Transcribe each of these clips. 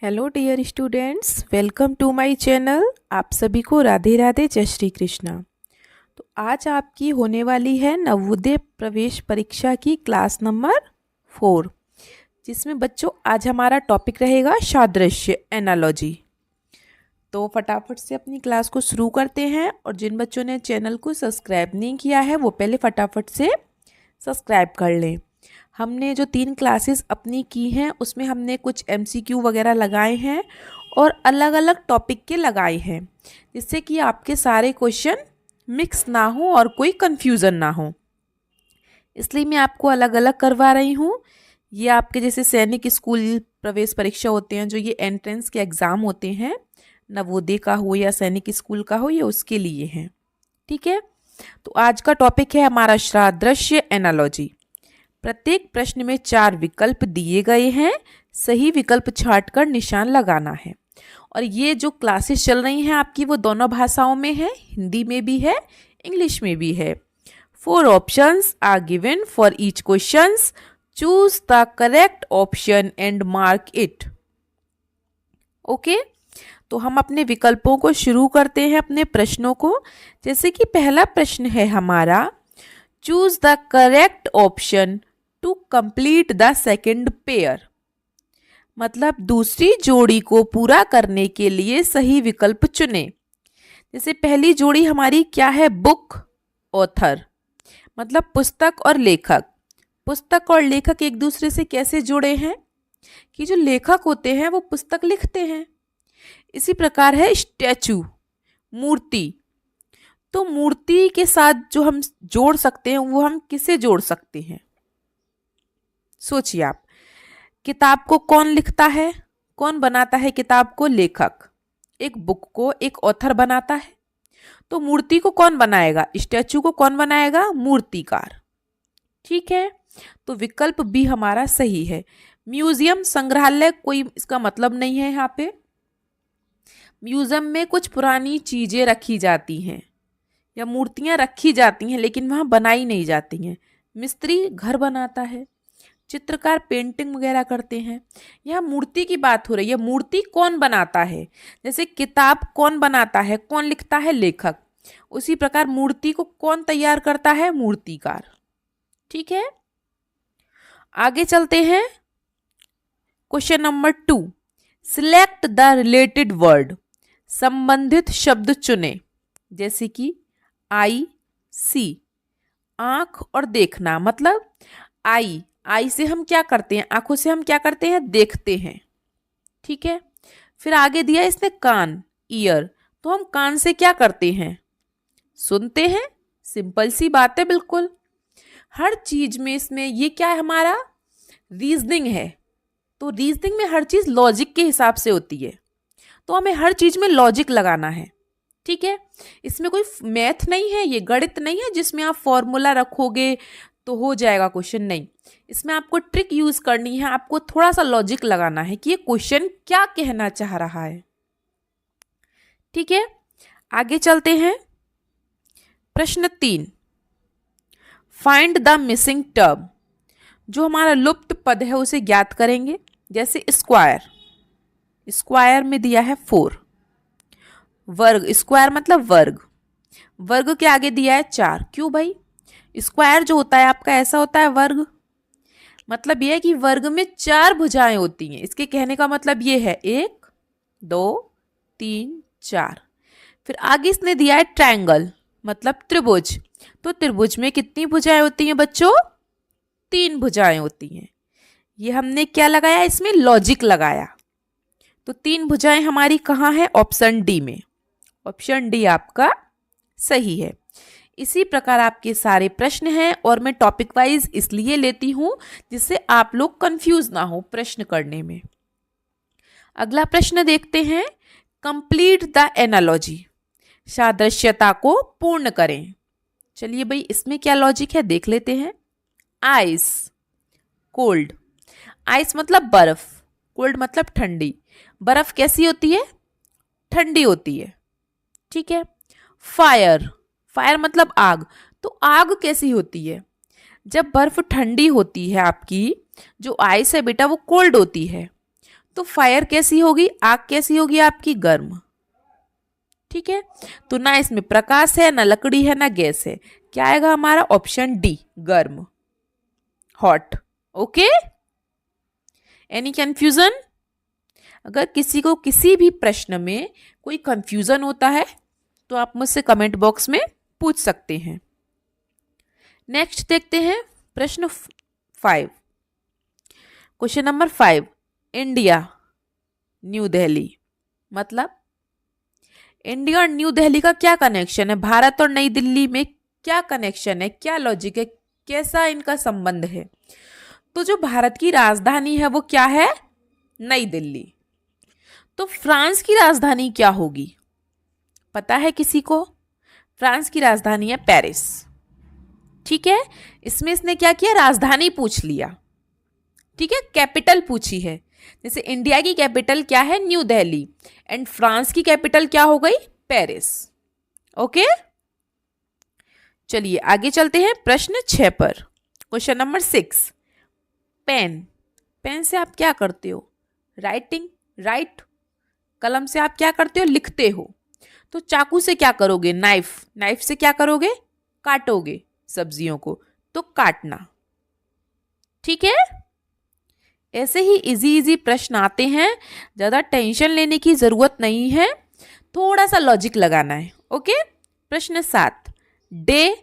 Hello dear students, welcome to my channel. आप सभी को राधे राधे, जय श्री कृष्णा। तो आज आपकी होने वाली है नवोदय प्रवेश परीक्षा की क्लास नंबर 4, जिसमें बच्चों आज हमारा टॉपिक रहेगा सादृश्य, एनालॉजी। तो फटाफट से अपनी क्लास को शुरू करते हैं, और जिन बच्चों ने चैनल को सब्सक्राइब नहीं किया है वो पहले फटाफट से सब्सक्राइब कर लें। हमने जो 3 क्लासेस अपनी की हैं उसमें हमने कुछ MCQ वगैरह लगाए हैं और अलग अलग टॉपिक के लगाए हैं, जिससे कि आपके सारे क्वेश्चन मिक्स ना हो और कोई कन्फ्यूज़न ना हो। इसलिए मैं आपको अलग अलग करवा रही हूँ। ये आपके जैसे सैनिक स्कूल प्रवेश परीक्षा होते हैं, जो ये एंट्रेंस के एग्ज़ाम होते हैं, नवोदय का हो या सैनिक स्कूल का हो, ये उसके लिए हैं। ठीक है, तो आज का टॉपिक है हमारा सादृश्य, एनालॉजी। प्रत्येक प्रश्न में 4 विकल्प दिए गए हैं, सही विकल्प छांटकर निशान लगाना है। और ये जो क्लासेस चल रही हैं आपकी, वो दोनों भाषाओं में है, हिंदी में भी है, इंग्लिश में भी है। 4 options are given for each questions. Choose the correct option and mark it. Okay, तो हम अपने विकल्पों को शुरू करते हैं, अपने प्रश्नों को। जैसे कि पहला प्रश्न है हमारा, choose the correct option to complete the second pair. मतलब दूसरी जोड़ी को पूरा करने के लिए सही विकल्प चुने। जैसे पहली जोड़ी हमारी क्या है, बुक ऑथर, मतलब पुस्तक और लेखक। पुस्तक और लेखक एक दूसरे से कैसे जुड़े हैं कि जो लेखक होते हैं वो पुस्तक लिखते हैं। इसी प्रकार है स्टैचू, मूर्ति। तो मूर्ति के साथ जो हम जोड़ सकते हैं वो हम किसे जोड़ सकते हैं? सोचिए आप। किताब को कौन लिखता है, कौन बनाता है किताब को? लेखक। एक बुक को एक ऑथर बनाता है। तो मूर्ति को कौन बनाएगा? स्टैचू को कौन बनाएगा? मूर्तिकार। ठीक है, तो विकल्प बी हमारा सही है। म्यूजियम, संग्रहालय, कोई इसका मतलब नहीं है। यहाँ पे म्यूजियम में कुछ पुरानी चीजें रखी जाती हैं या मूर्तियां रखी जाती हैं, लेकिन वहां बनाई नहीं जाती हैं। मिस्त्री घर बनाता है, चित्रकार पेंटिंग वगैरह करते हैं। यहाँ मूर्ति की बात हो रही है, मूर्ति कौन बनाता है? जैसे किताब कौन बनाता है, कौन लिखता है? लेखक। उसी प्रकार मूर्ति को कौन तैयार करता है? मूर्तिकार। ठीक है, आगे चलते हैं। Question number 2, select the related word. संबंधित शब्द चुने। जैसे कि आई सी, आंख और देखना। मतलब आई से हम क्या करते हैं? आंखों से हम क्या करते हैं? देखते हैं। ठीक है, फिर आगे दिया इसने कान, ईयर। तो हम कान से क्या करते हैं? सुनते हैं। सिंपल सी बात है बिल्कुल। हर चीज में इसमें ये क्या है, हमारा रीजनिंग है। तो रीजनिंग में हर चीज लॉजिक के हिसाब से होती है, तो हमें हर चीज में लॉजिक लगाना है। ठीक है, इसमें कोई मैथ नहीं है, ये गणित नहीं है जिसमें आप फॉर्मूला रखोगे तो हो जाएगा क्वेश्चन। नहीं, इसमें आपको ट्रिक यूज करनी है, आपको थोड़ा सा लॉजिक लगाना है कि ये क्वेश्चन क्या कहना चाह रहा है। ठीक है, आगे चलते हैं। प्रश्न 3, फाइंड द मिसिंग टर्म। जो हमारा लुप्त पद है उसे ज्ञात करेंगे। जैसे स्क्वायर, स्क्वायर में दिया है 4। वर्ग, स्क्वायर मतलब वर्ग। वर्ग के आगे दिया है 4। क्यों भाई? स्क्वायर जो होता है आपका ऐसा होता है वर्ग। मतलब यह है कि वर्ग में 4 भुजाएं होती हैं। इसके कहने का मतलब ये है 1 2 3 4। फिर आगे इसने दिया है ट्रायंगल, मतलब त्रिभुज। तो त्रिभुज में कितनी भुजाएं होती हैं बच्चों? 3 भुजाएं होती हैं। ये हमने क्या लगाया? इसमें लॉजिक लगाया। तो 3 भुजाएं हमारी कहाँ है? ऑप्शन डी में। ऑप्शन डी आपका सही है। इसी प्रकार आपके सारे प्रश्न हैं, और मैं टॉपिक वाइज इसलिए लेती हूं जिससे आप लोग कंफ्यूज ना हो प्रश्न करने में। अगला प्रश्न देखते हैं। Complete the analogy. सादृश्यता को पूर्ण करें। चलिए भाई, इसमें क्या लॉजिक है देख लेते हैं। Ice, cold. आइस मतलब बर्फ, कोल्ड मतलब ठंडी। बर्फ कैसी होती है? ठंडी होती है। ठीक है, फायर, फायर मतलब आग। तो आग कैसी होती है? जब बर्फ ठंडी होती है आपकी, जो आइस है बेटा वो कोल्ड होती है। तो फायर कैसी होगी, आग कैसी होगी आपकी, गर्म। ठीक है, तो ना इसमें प्रकाश है, ना लकड़ी है, ना गैस है, क्या आएगा हमारा, ऑप्शन डी, गर्म, हॉट। Okay, any confusion? अगर किसी को किसी भी प्रश्न में कोई कंफ्यूजन होता है तो आप मुझसे कमेंट बॉक्स में पूछ सकते हैं। नेक्स्ट देखते हैं प्रश्न 5। Question number 5, India new Delhi, मतलब इंडिया और न्यू दिल्ली का क्या कनेक्शन है, भारत और नई दिल्ली में क्या कनेक्शन है, क्या लॉजिक है, कैसा इनका संबंध है। तो जो भारत की राजधानी है वो क्या है, नई दिल्ली। तो फ्रांस की राजधानी क्या होगी, पता है किसी को? फ्रांस की राजधानी है पेरिस। ठीक है, इसमें इसने क्या किया, राजधानी पूछ लिया। ठीक है, कैपिटल पूछी है। जैसे इंडिया की कैपिटल क्या है, न्यू दिल्ली, एंड फ्रांस की कैपिटल क्या हो गई, पेरिस। ओके, चलिए आगे चलते हैं प्रश्न 6 पर। क्वेश्चन नंबर 6, पेन, पेन से आप क्या करते हो, राइटिंग, राइट। कलम से आप क्या करते हो, लिखते हो। तो चाकू से क्या करोगे, नाइफ, नाइफ से क्या करोगे, काटोगे सब्जियों को, तो काटना। ठीक है, ऐसे ही इजी इजी प्रश्न आते हैं, ज्यादा टेंशन लेने की जरूरत नहीं है, थोड़ा सा लॉजिक लगाना है। ओके, प्रश्न 7, डे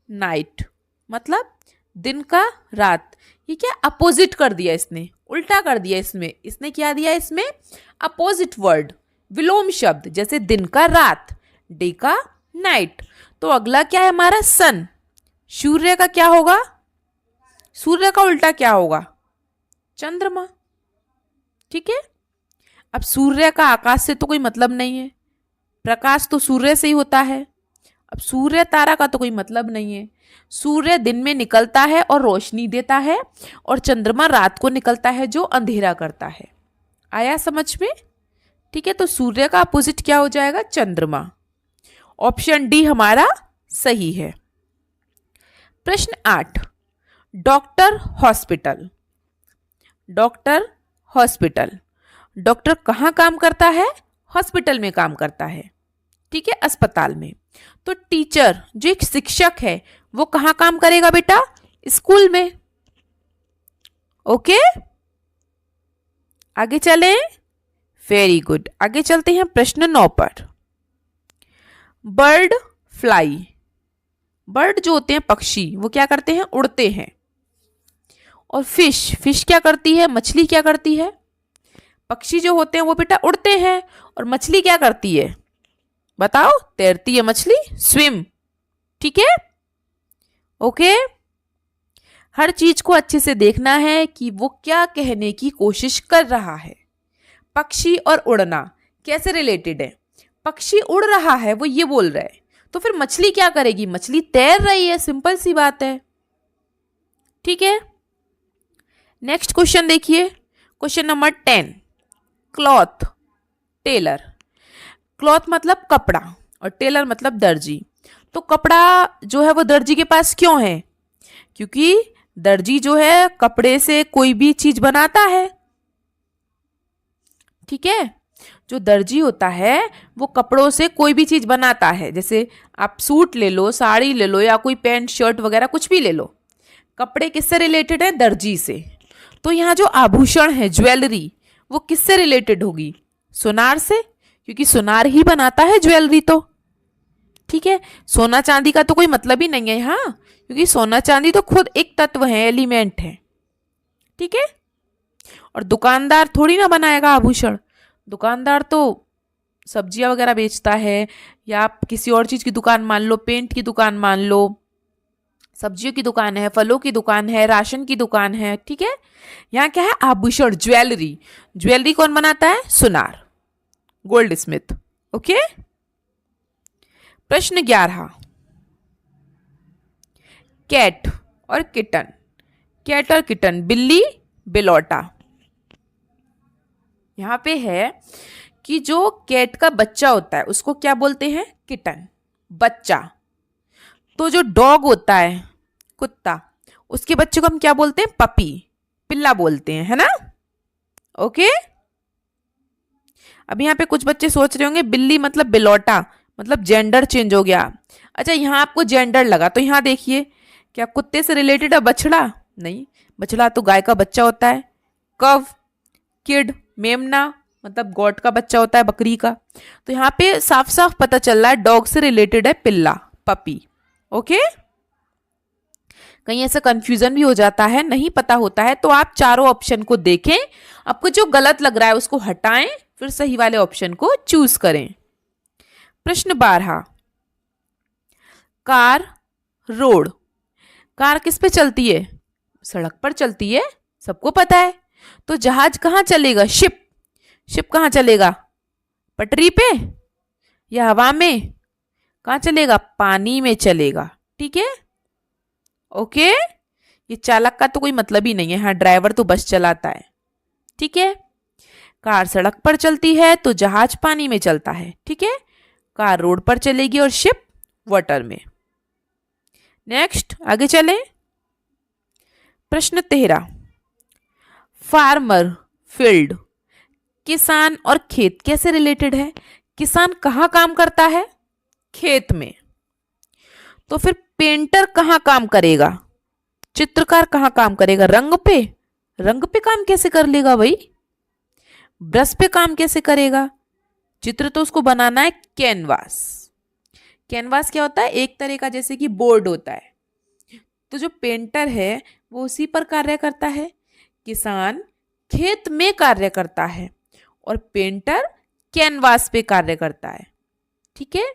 नाइट, मतलब दिन का रात। ये क्या अपोजिट कर दिया इसने, उल्टा कर दिया इसमें, इसने क्या दिया इसमें, अपोजिट वर्ड, विलोम शब्द, जैसे दिन का रात, डे का नाइट। तो अगला क्या है हमारा, सन, सूर्य का क्या होगा, सूर्य का उल्टा क्या होगा, चंद्रमा। ठीक है, अब सूर्य का आकाश से तो कोई मतलब नहीं है, प्रकाश तो सूर्य से ही होता है। अब सूर्य तारा का तो कोई मतलब नहीं है, सूर्य दिन में निकलता है और रोशनी देता है, और चंद्रमा रात को निकलता है जो अंधेरा करता है। आया समझ में? ठीक है, तो सूर्य का अपोजिट क्या हो जाएगा, चंद्रमा। ऑप्शन डी हमारा सही है। प्रश्न 8, doctor hospital, doctor hospital, doctor कहाँ काम करता है, हॉस्पिटल में काम करता है। ठीक है, अस्पताल में। तो टीचर जो एक शिक्षक है वो कहाँ काम करेगा बेटा, स्कूल में। ओके, आगे चलें, वेरी गुड। आगे चलते हैं प्रश्न 9 पर। बर्ड फ्लाई, बर्ड जो होते हैं पक्षी, वो क्या करते हैं, उड़ते हैं। और फिश, फिश क्या करती है, मछली क्या करती है, पक्षी जो होते हैं वो बेटा उड़ते हैं, और मछली क्या करती है, बताओ, तैरती है मछली, स्विम। ठीक है, ओके, हर चीज को अच्छे से देखना है कि वो क्या कहने की कोशिश कर रहा है। पक्षी और उड़ना कैसे रिलेटेड है, पक्षी उड़ रहा है वो ये बोल रहा है, तो फिर मछली क्या करेगी, मछली तैर रही है, सिंपल सी बात है। ठीक है, नेक्स्ट क्वेश्चन देखिए, question number 10, cloth, tailor. Cloth मतलब कपड़ा और टेलर मतलब दर्जी। तो कपड़ा जो है वो दर्जी के पास क्यों है, क्योंकि दर्जी जो है कपड़े से कोई भी चीज बनाता है। ठीक है, जो दर्जी होता है वो कपड़ों से कोई भी चीज बनाता है, जैसे आप सूट ले लो, साड़ी ले लो, या कोई पैंट शर्ट वगैरह कुछ भी ले लो, कपड़े किससे रिलेटेड है, दर्जी से। तो यहाँ जो आभूषण है, ज्वेलरी, वो किससे रिलेटेड होगी, सुनार से, क्योंकि सुनार ही बनाता है ज्वेलरी। तो ठीक है, सोना चांदी का तो कोई मतलब ही नहीं है यहाँ, क्योंकि सोना चांदी तो खुद एक तत्व है, एलिमेंट है। ठीक है, और दुकानदार थोड़ी ना बनाएगा आभूषण, दुकानदार तो सब्जियां वगैरह बेचता है, या आप किसी और चीज की दुकान मान लो, पेंट की दुकान मान लो, सब्जियों की दुकान है, फलों की दुकान है, राशन की दुकान है। ठीक है, यहाँ क्या है, आभूषण, ज्वेलरी। ज्वेलरी कौन बनाता है, सुनार, गोल्ड स्मिथ। ओके, प्रश्न 11, कैट और किटन, कैट और किटन, बिल्ली बिलौटा। यहां पे है कि जो कैट का बच्चा होता है उसको क्या बोलते हैं, किटन, बच्चा। तो जो डॉग होता है, कुत्ता, उसके बच्चे को हम क्या बोलते हैं, पपी, पिल्ला बोलते हैं, है ना। ओके, अब यहाँ पे कुछ बच्चे सोच रहे होंगे बिल्ली मतलब बिलौटा, मतलब जेंडर चेंज हो गया। अच्छा, यहाँ आपको जेंडर लगा तो यहाँ देखिए, क्या कुत्ते से रिलेटेड है बछड़ा? नहीं, बछड़ा तो गाय का बच्चा होता है। कव, किड, मेमना मतलब गॉट का बच्चा होता है, बकरी का। तो यहाँ पे साफ साफ पता चल रहा है डॉग से रिलेटेड है पिल्ला, पपी। ओके, कहीं ऐसा कंफ्यूजन भी हो जाता है, नहीं पता होता है, तो आप चारों ऑप्शन को देखें, आपको जो गलत लग रहा है उसको हटाएं, फिर सही वाले ऑप्शन को चूज करें। प्रश्न 12, कार, रोड। कार किस पे चलती है? सड़क पर चलती है, सबको पता है। तो जहाज कहाँ चलेगा? शिप। शिप कहाँ चलेगा? पटरी पे या हवा में? कहाँ चलेगा? पानी में चलेगा। ठीक है, ओके। ये चालक का तो कोई मतलब ही नहीं है, हाँ ड्राइवर तो बस चलाता है। ठीक है, कार सड़क पर चलती है तो जहाज पानी में चलता है। ठीक है, कार रोड पर चलेगी और शिप वाटर में। नेक्स्ट, आगे चलें। प्रश्न 13, फार्मर, फील्ड। किसान और खेत कैसे रिलेटेड है? किसान कहाँ काम करता है? खेत में। तो फिर पेंटर कहाँ काम करेगा? चित्रकार कहाँ काम करेगा? रंग पे। रंग पे काम कैसे कर लेगा भाई? ब्रश पे काम कैसे करेगा? चित्र तो उसको बनाना है कैनवास। कैनवास क्या होता है? एक तरह का जैसे कि बोर्ड होता है। तो जो पेंटर है वो उसी पर कार्य करता है। किसान खेत में कार्य करता है और पेंटर कैनवास पे कार्य करता है। ठीक है,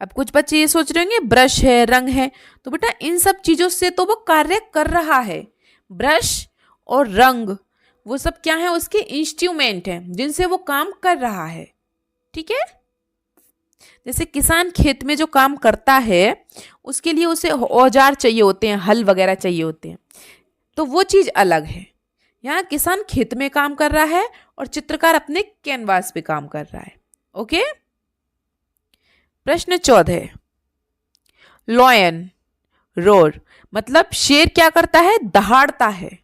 अब कुछ बच्चे ये सोच रहे होंगे ब्रश है, रंग है, तो बेटा इन सब चीजों से तो वो कार्य कर रहा है। ब्रश और रंग वो सब क्या है? उसके इंस्ट्रूमेंट हैं जिनसे वो काम कर रहा है। ठीक है, जैसे किसान खेत में जो काम करता है उसके लिए उसे औजार चाहिए होते हैं, हल वगैरह चाहिए होते हैं, तो वो चीज अलग है। यहाँ किसान खेत में काम कर रहा है और चित्रकार अपने कैनवास पे काम कर रहा है। ओके, प्रश्न 14, लॉयन, रोर। मतलब शेर क्या करता है? दहाड़ता है।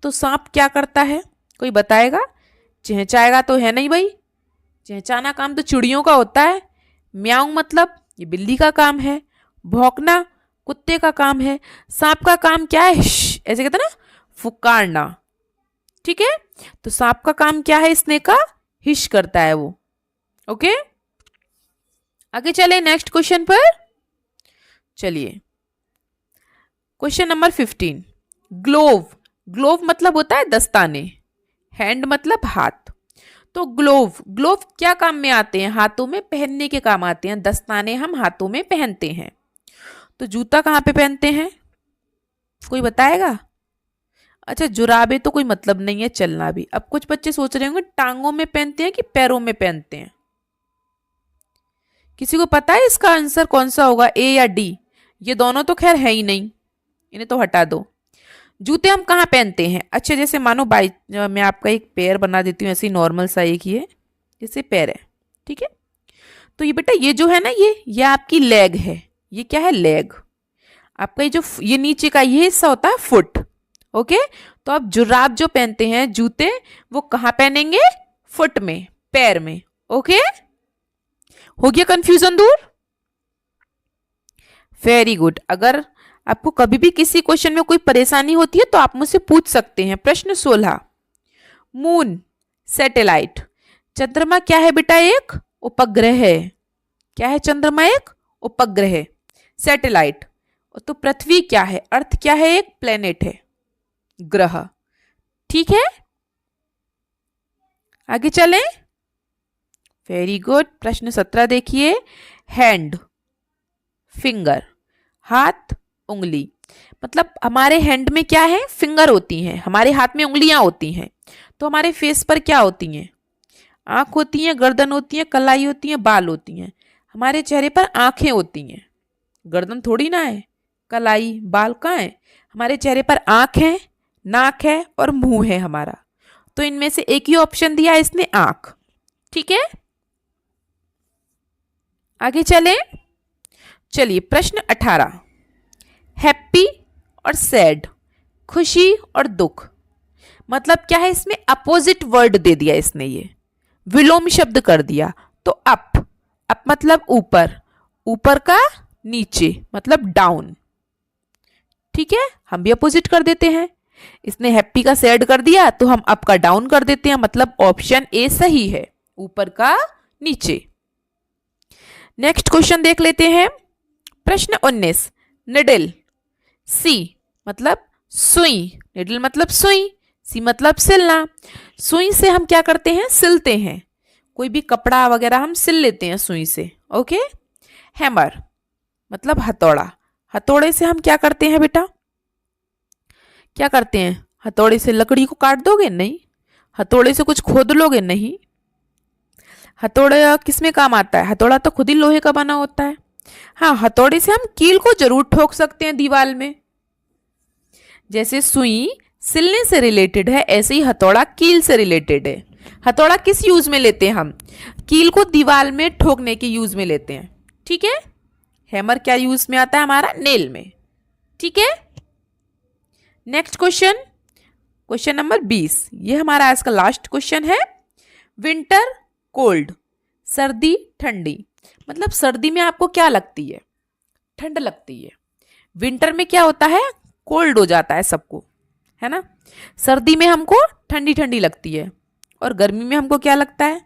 तो सांप क्या करता है? कोई बताएगा? चहचाएगा तो है नहीं भाई, चहचाना काम तो चिड़ियों का होता है। म्याऊं मतलब ये बिल्ली का काम है। भौंकना कुत्ते का काम है। सांप का काम क्या है? ऐसे कहते ना, फुकारना। ठीक है, तो सांप का काम क्या है? स्नेक का हिश करता है वो। ओके, आगे चले नेक्स्ट क्वेश्चन पर। चलिए, क्वेश्चन नंबर 15, ग्लोव। ग्लोव मतलब होता है दस्ताने। हैंड मतलब हाथ। तो ग्लोव, ग्लोव क्या काम में आते हैं? हाथों में पहनने के काम आते हैं। दस्ताने हम हाथों में पहनते हैं। तो जूता कहाँ पे पहनते हैं? कोई बताएगा? अच्छा, जुराबे तो कोई मतलब नहीं है, चलना भी। अब कुछ बच्चे सोच रहे होंगे टांगों में पहनते हैं कि पैरों में पहनते हैं? किसी को पता है इसका आंसर कौन सा होगा, ए या डी? ये दोनों तो खैर है ही नहीं, इन्हें तो हटा दो। जूते हम कहाँ पहनते हैं? अच्छा, जैसे मानो बाई मैं आपका एक पैर बना देती हूँ, ऐसे नॉर्मल सा एक ये जैसे पैर है। ठीक है, तो ये बेटा ये जो है ना, ये आपकी लेग है। ये क्या है? लेग। आपका ये जो ये नीचे का ये हिस्सा होता है फुट। ओके, तो आप जुराब जो पहनते हैं, जूते, वो कहाँ पहनेंगे? फुट में, पैर में। ओके, हो गया कंफ्यूजन दूर? Very good. अगर आपको कभी भी किसी क्वेश्चन में कोई परेशानी होती है तो आप मुझसे पूछ सकते हैं। प्रश्न 16, मून, सैटेलाइट। चंद्रमा क्या है बेटा? एक उपग्रह है। क्या है चंद्रमा? एक उपग्रह, सैटेलाइट। तो पृथ्वी क्या है? अर्थ क्या है? एक प्लेनेट है, ग्रह। ठीक है, आगे चलें। Very good. प्रश्न 17 देखिए, हैंड, फिंगर, हाथ, उंगली। मतलब हमारे हैंड में क्या है? फिंगर होती हैं, हमारे हाथ में उंगलियां होती हैं। तो हमारे फेस पर क्या होती हैं? आंख होती हैं, गर्दन होती है, कलाई होती है, बाल होती हैं। हमारे चेहरे पर आंखें होती हैं, गर्दन थोड़ी ना है, कलाई बाल कहाँ है? हमारे चेहरे पर आंख है, नाक है और मुंह है हमारा। तो इनमें से एक ही ऑप्शन दिया है इसने, आंख। ठीक है, आगे चलें। चलिए, प्रश्न 18, हैप्पी और सैड, खुशी और दुख। मतलब क्या है? इसमें अपोजिट वर्ड दे दिया इसने। ये विलोम शब्द कर दिया तो अप, अप मतलब ऊपर, ऊपर का नीचे मतलब डाउन। ठीक है, हम भी अपोजिट कर देते हैं। इसने हैप्पी का से ऐड कर दिया तो हम अप का डाउन कर देते हैं, मतलब ऑप्शन ए सही है, ऊपर का नीचे। नेक्स्ट क्वेश्चन देख लेते हैं। प्रश्न 19, निडल, सी मतलब सुई, निडल मतलब सुई, सी मतलब सिलना। सुई से हम क्या करते हैं, सिलते हैं, कोई भी कपड़ा वगैरह हम सिल लेते हैं सुई से। ओके। हैमर मतलब हथौड़ा, हथौड़े से हम क्या करते हैं बेटा, क्या करते हैं, हथौड़े से लकड़ी को काट दोगे, नहीं। हथौड़े से कुछ खोद लोगे, नहीं। हथौड़ा किस में काम आता है, हथौड़ा तो खुद ही लोहे का बना होता है। हाँ, हथौड़े से हम कील को जरूर ठोक सकते हैं दीवार में। जैसे सुई सिलने से रिलेटेड है, ऐसे ही हथौड़ा कील से रिलेटेड है। हथौड़ा किस यूज में लेते हैं हम, कील को दीवार में ठोकने के यूज में लेते हैं। ठीक है। हैमर क्या यूज में आता है हमारा, नेल में। ठीक है। नेक्स्ट क्वेश्चन, क्वेश्चन नंबर 20, ये हमारा आज का लास्ट क्वेश्चन है। विंटर कोल्ड, सर्दी ठंडी, मतलब सर्दी में आपको क्या लगती है, ठंड लगती है। विंटर में क्या होता है, कोल्ड हो जाता है सबको, है ना। सर्दी में हमको ठंडी ठंडी लगती है। और गर्मी में हमको क्या लगता है,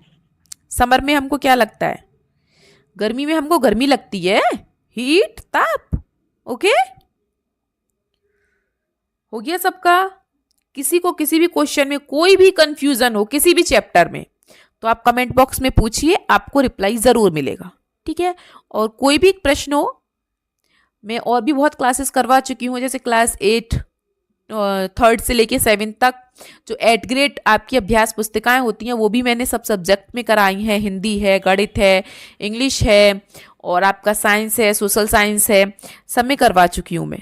समर में हमको क्या लगता है, गर्मी में हमको गर्मी लगती है, हीट, ताप। ओके, हो गया सबका। किसी को किसी भी क्वेश्चन में कोई भी कंफ्यूजन हो किसी भी चैप्टर में तो आप कमेंट बॉक्स में पूछिए, आपको रिप्लाई जरूर मिलेगा। ठीक है। और कोई भी प्रश्न हो, मैं और भी बहुत क्लासेस करवा चुकी हूँ, जैसे क्लास 8 3rd से लेके 7th तक जो 8th ग्रेड आपकी अभ्यास पुस्तिकाएं होती हैं वो भी मैंने सब सब्जेक्ट में कराई हैं। हिंदी है, गणित है, इंग्लिश है, और आपका साइंस है, सोशल साइंस है, सब में करवा चुकी हूँ मैं।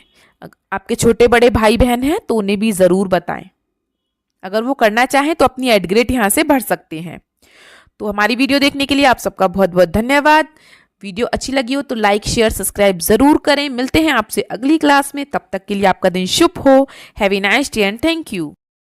आपके छोटे बड़े भाई बहन हैं तो उन्हें भी ज़रूर बताएं। अगर वो करना चाहें तो अपनी 8th ग्रेड यहाँ से भर सकते हैं। तो हमारी वीडियो देखने के लिए आप सबका बहुत बहुत धन्यवाद। वीडियो अच्छी लगी हो तो लाइक शेयर सब्सक्राइब जरूर करें। मिलते हैं आपसे अगली क्लास में, तब तक के लिए आपका दिन शुभ हो। Have a nice day and thank you.